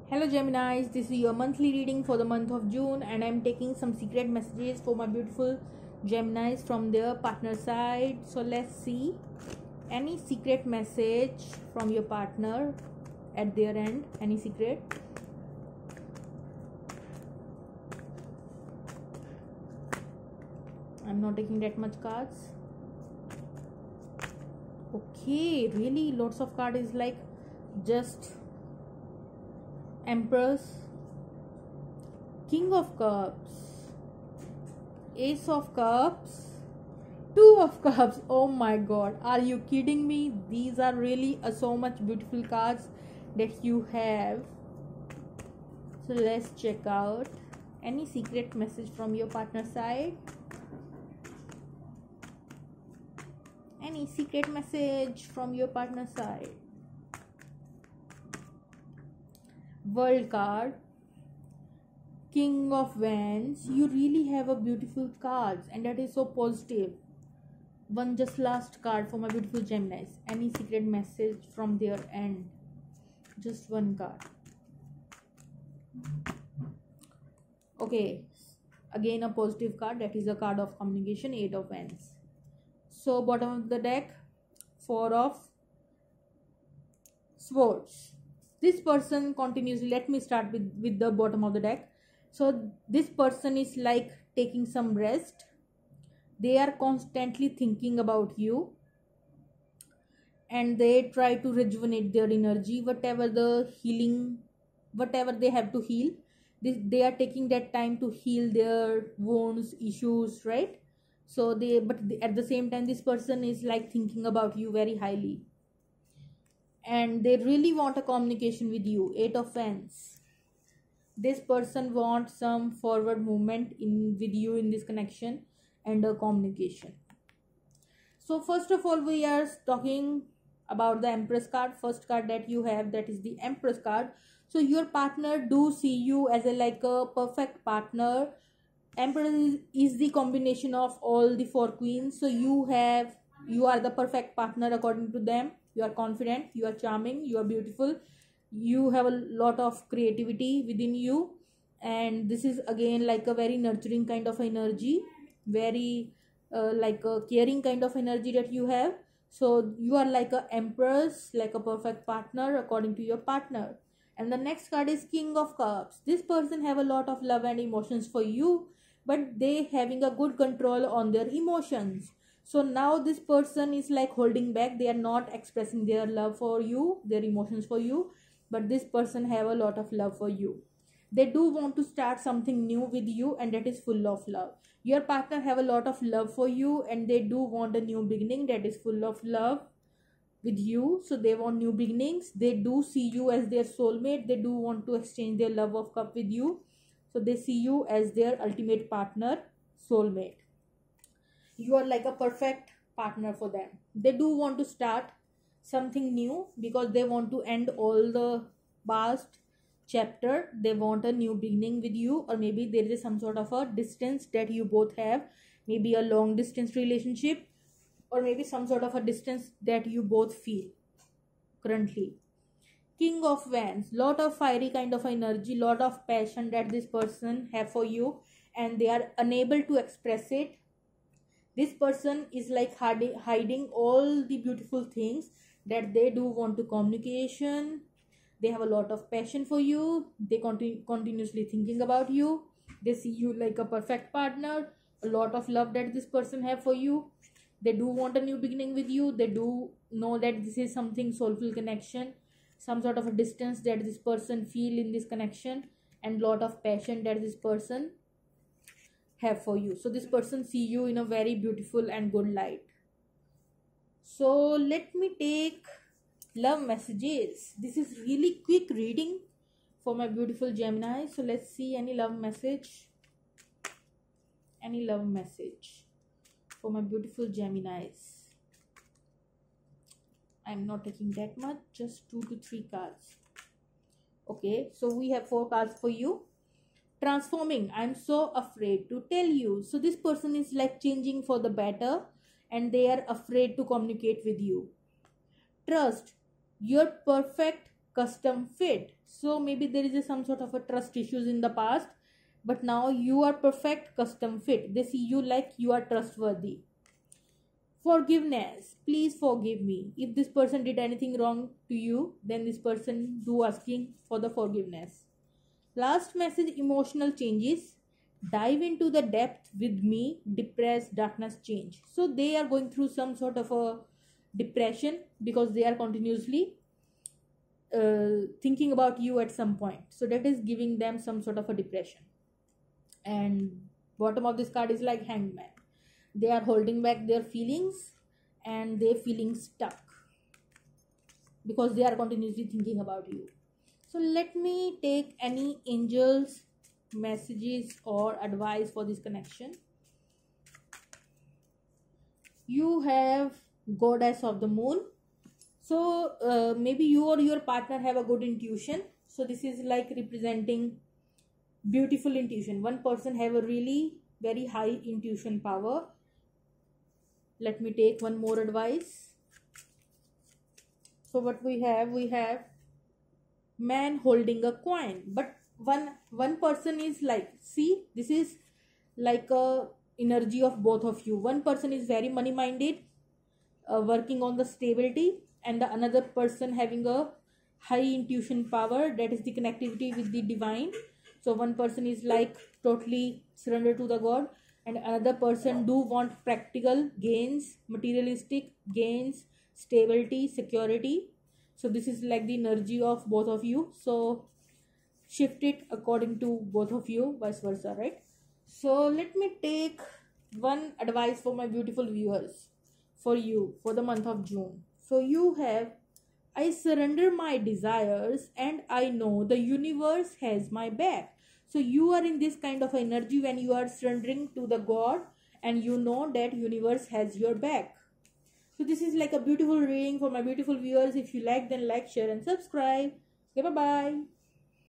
Hello Geminis, this is your monthly reading for the month of June, and I'm taking some secret messages for my beautiful Geminis from their partner side. So let's see any secret message from your partner at their end. Any secret? I'm not taking that much cards. Okay, really lots of cards is like just Empress, King of Cups, Ace of Cups, Two of Cups. Oh my god, are you kidding me? These are really so much beautiful cards that you have. So let's check out any secret message from your partner side. Any secret message from your partner side. World card, King of Wands. You really have a beautiful cards, and that is so positive. One just last card for my beautiful Geminis. Any secret message from their end? Just one card. Okay, again a positive card, that is a card of communication, Eight of Wands. So bottom of the deck, Four of Swords. This person continuously, let me start with the bottom of the deck. So this person is like taking some rest. They are constantly thinking about you, and they try to rejuvenate their energy, whatever the healing, whatever they have to heal. They are taking that time to heal their wounds, issues, right? So at the same time, this person is like thinking about you very highly, and they really want a communication with you. Eight of Wands. This person wants some forward movement in with you in this connection and a communication. So first of all, we are talking about the Empress card. First card that you have, that is the Empress card. So your partner do see you as a perfect partner. Empress is the combination of all the four queens. So you are the perfect partner according to them. You are confident, you are charming, you are beautiful, you have a lot of creativity within you, and this is again like a very nurturing kind of energy, very like a caring kind of energy that you have. So you are like a Empress, like a perfect partner according to your partner. And the next card is King of Cups. This person have a lot of love and emotions for you, but they having a good control on their emotions. So now this person is like holding back. They are not expressing their love for you, their emotions for you, but this person have a lot of love for you. They do want to start something new with you, and that is full of love. Your partner have a lot of love for you, and they do want a new beginning that is full of love with you. So they want new beginnings. They do see you as their soulmate. They do want to exchange their love of cup with you. So they see you as their ultimate partner, soulmate. You are like a perfect partner for them. They do want to start something new because they want to end all the past chapter. They want a new beginning with you, or maybe there is some sort of a distance that you both have, maybe a long distance relationship, or maybe some sort of a distance that you both feel currently. King of Wands, lot of fiery kind of energy, lot of passion that this person have for you, and they are unable to express it. This person is like hiding all the beautiful things that they do want to communication. They have a lot of passion for you. They continuously thinking about you. They see you like a perfect partner. A lot of love that this person have for you. They do want a new beginning with you. They do know that this is something soulful connection, some sort of a distance that this person feel in this connection, and lot of passion that this person have for you. So this person see you in a very beautiful and good light. So let me take love messages. This is really quick reading for my beautiful Gemini. So let's see any love message. Any love message for my beautiful Geminis. I'm not taking that much, just 2 to 3 cards. Okay, so we have 4 cards for you. Transforming, I'm so afraid to tell you. So this person is like changing for the better, and they are afraid to communicate with you. Trust, your perfect custom fit. So maybe there is some sort of a trust issues in the past, but now you are perfect custom fit. They see you like you are trustworthy. Forgiveness. Please forgive me. If this person did anything wrong to you, then this person do asking for the forgiveness. Last message, emotional changes. Dive into the depth with me, depressed, darkness, change. So they are going through some sort of a depression because they are continuously thinking about you at some point. So that is giving them some sort of a depression. And bottom of this card is like hangman. They are holding back their feelings and they're feeling stuck because they are continuously thinking about you. So let me take any angels messages or advice for this connection. You have goddess of the moon. So maybe you or your partner have a good intuition. So this is like representing beautiful intuition. One person have a really very high intuition power. Let me take one more advice. So what we have man holding a coin, but one person is like, see, this is like a energy of both of you. One person is very money minded, working on the stability, and the another person having a high intuition power, that is the connectivity with the divine. So one person is like totally surrendered to the god, and another person do want practical gains, materialistic gains, stability, security. So this is like the energy of both of you. So shift it according to both of you, vice versa, right? So let me take one advice for my beautiful viewers, for you, for the month of June. So you have, I surrender my desires and I know the universe has my back. So you are in this kind of energy when you are surrendering to the God and you know that universe has your back. So this is like a beautiful reading for my beautiful viewers. If you like, then like, share and subscribe. Okay, bye-bye.